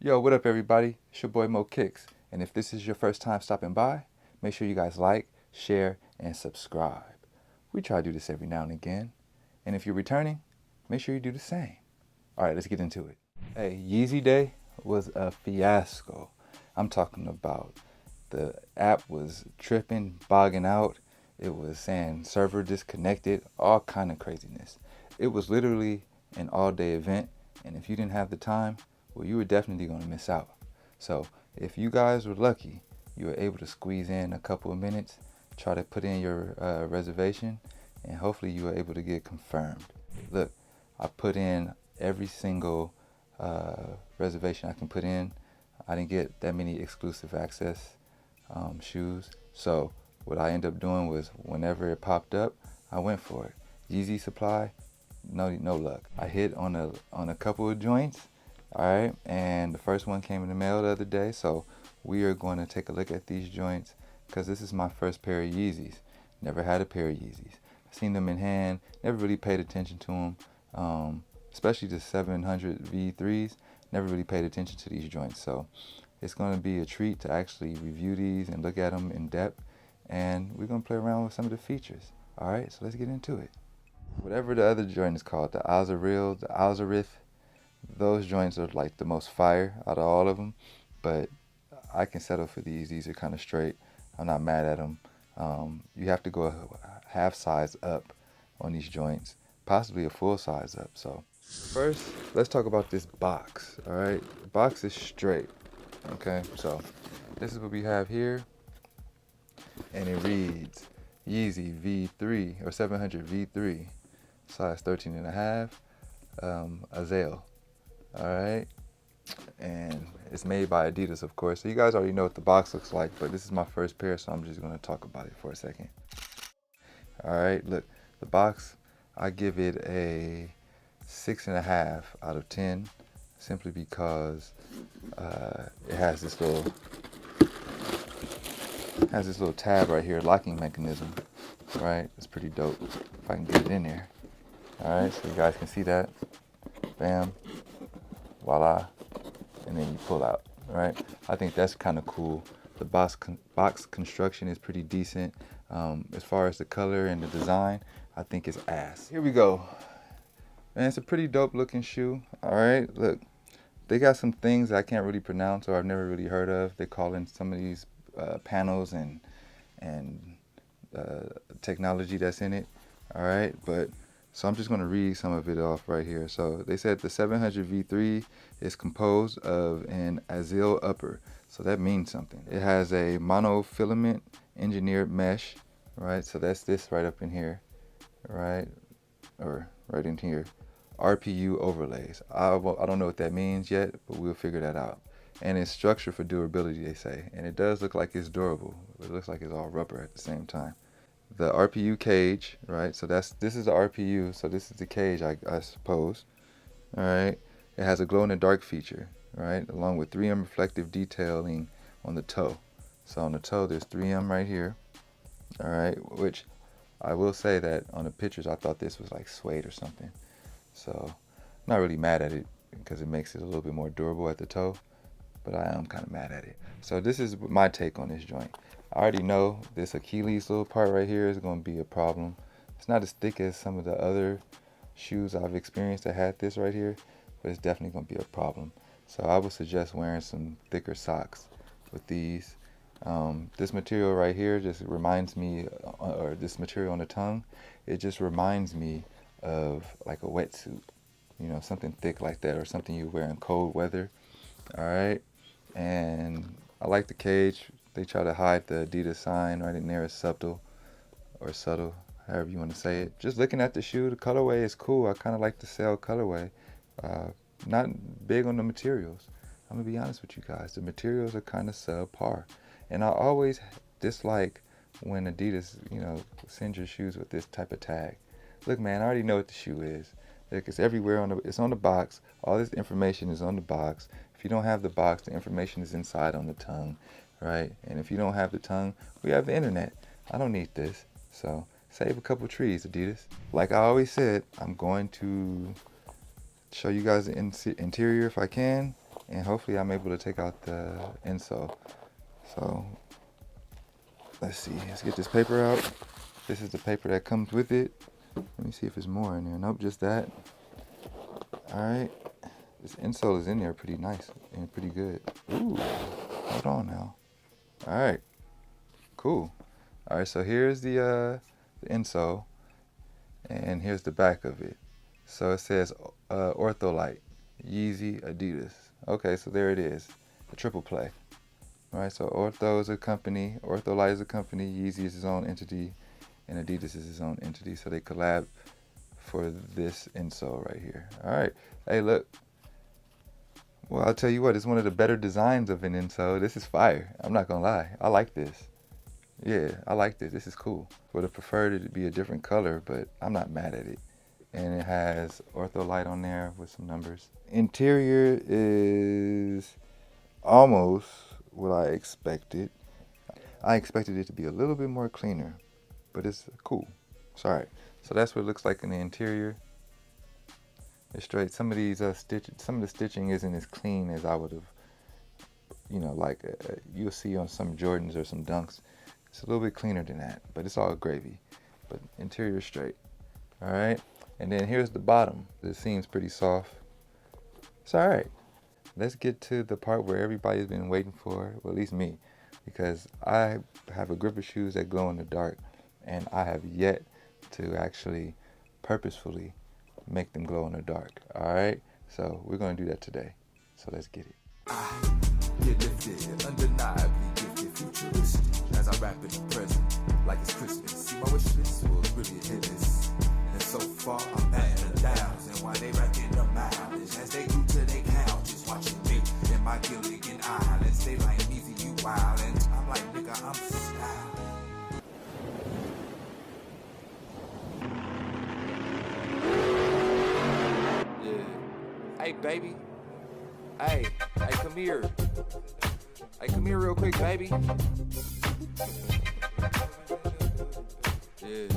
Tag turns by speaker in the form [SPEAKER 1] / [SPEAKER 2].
[SPEAKER 1] Yo, what up everybody? It's your boy Mo Kicks. And if this is your first time stopping by, make sure you guys like, share, and subscribe. We try to do this every now and again. And if you're returning, make sure you do the same. Alright, let's get into it. Hey, Yeezyday was a fiasco. I'm talking about the app was tripping, bogging out. It was saying server disconnected, all kind of craziness. It was literally an all-day event, and if you didn't have the time, well, you were definitely going to miss out. So if you guys were lucky, you were able to squeeze in a couple of minutes, try to put in your reservation, and hopefully you were able to get confirmed. Look, I put in every single reservation I can put in. I didn't get that many exclusive access shoes. So what I ended up doing was whenever it popped up, I went for it. Yeezy supply, no luck. I hit on a couple of joints. All right, and the first one came in the mail the other day, so we are going to take a look at these joints because this is my first pair of Yeezys. Never had a pair of Yeezys. I've seen them in hand, never really paid attention to them, especially the 700 V3s. Never really paid attention to these joints, so it's going to be a treat to actually review these and look at them in depth, and we're going to play around with some of the features. All right, so let's get into it. Whatever the other joint is called, the Azaril, the Azarith, those joints are like the most fire out of all of them, but I can settle for these. These are kind of straight. I'm not mad at them. You have to go a half size up on these joints, possibly a full size up. So first, let's talk about this box. All right, the box is straight. Okay, so this is what we have here, and it reads Yeezy V3 or 700 V3, size 13 and a half, Azale. All right, and it's made by Adidas, of course, so you guys already know what the box looks like, but this is my first pair, so I'm just going to talk about it for a second. All right, look, the box, I give it a 6.5 out of 10, simply because it has this little tab right here, locking mechanism. Right, it's pretty dope. If I can get it in there. All right, so you guys can see that. Bam, voila, and then you pull out. Right, I think that's kind of cool. The box construction is pretty decent. As far as the color and the design, I think it's ass. Here we go. Man, it's a pretty dope looking shoe. All right, look, they got some things I can't really pronounce or I've never really heard of. They call in some of these panels and technology that's in it. All right, but so I'm just going to read some of it off right here. So they said the 700 V3 is composed of an Azale upper. So that means something. It has a monofilament engineered mesh, right? So that's this right up in here, right? Or right in here. RPU overlays. I don't know what that means yet, but we'll figure that out. And it's structured for durability, they say. And it does look like it's durable. It looks like it's all rubber at the same time. The RPU cage, right? So this is the RPU, so this is the cage, I suppose. All right. It has a glow in the dark feature, right? Along with 3M reflective detailing on the toe. So on the toe, there's 3M right here. All right, which I will say that on the pictures, I thought this was like suede or something. So I'm not really mad at it because it makes it a little bit more durable at the toe, but I am kind of mad at it. So this is my take on this joint. I already know this Achilles little part right here is going to be a problem. It's not as thick as some of the other shoes I've experienced that had this right here, but it's definitely going to be a problem. So I would suggest wearing some thicker socks with these. This material right here just reminds me, or this material on the tongue, it just reminds me of like a wetsuit, you know, something thick like that, or something you wear in cold weather. All right, and I like the cage. They try to hide the Adidas sign right in there. It's subtle, or subtle, however you want to say it. Just looking at the shoe, the colorway is cool. I kind of like the sail colorway. Not big on the materials. I'm gonna be honest with you guys. The materials are kind of subpar, and I always dislike when Adidas, you know, sends your shoes with this type of tag. Look, man, I already know what the shoe is. Look, it's everywhere it's on the box. All this information is on the box. If you don't have the box, the information is inside on the tongue, right? And if you don't have the tongue, we have the internet. I don't need this. So save a couple trees, Adidas. Like I always said, I'm going to show you guys the interior if I can. and hopefully I'm able to take out the insole. So let's see, let's get this paper out. This is the paper that comes with it. Let me see if there's more in there. Nope, just that. All right, this insole is in there pretty nice and pretty good. Ooh, hold on now. All right, cool. All right, so here's the insole, and here's the back of it. So it says Ortholite, Yeezy, Adidas. Okay, so there it is, the triple play. All right, so Ortho is a company, Ortholite is a company, Yeezy is his own entity, and Adidas is his own entity. So they collab for this insole right here. All right, hey, look. Well, I'll tell you what, it's one of the better designs of an insole. This is fire. I'm not gonna lie, I like this. Yeah, I like this. This is cool. Would have preferred it to be a different color, but I'm not mad at it. And it has Ortholite on there with some numbers. Interior is almost what I expected. I expected it to be a little bit more cleaner, but it's cool. It's all right. So that's what it looks like in the interior. It's straight. Some of these some of the stitching isn't as clean as I would have, like you'll see on some Jordans or some Dunks. It's a little bit cleaner than that, but it's all gravy. But interior is straight. All right. And then here's the bottom. This seems pretty soft. It's all right. Let's get to the part where everybody's been waiting for, well, at least me, because I have a grip of shoes that glow in the dark, and I have yet to actually purposefully make them glow in the dark. All right, so we're gonna do that today. So let's get it.
[SPEAKER 2] Get lifted, undeniably gifted, futuristic. As I rap in the present, like it's Christmas. See, my wish list was really a hit list. And so far, I'm batting the thousands. While they racking the mileage, as they do to their couches, watching me in my Gilligan Islands. They like Yeezy, you wild, and I'm like, nigga, I'm style. Hey, baby. Hey, come here. Hey, come here real quick, baby. Yeah.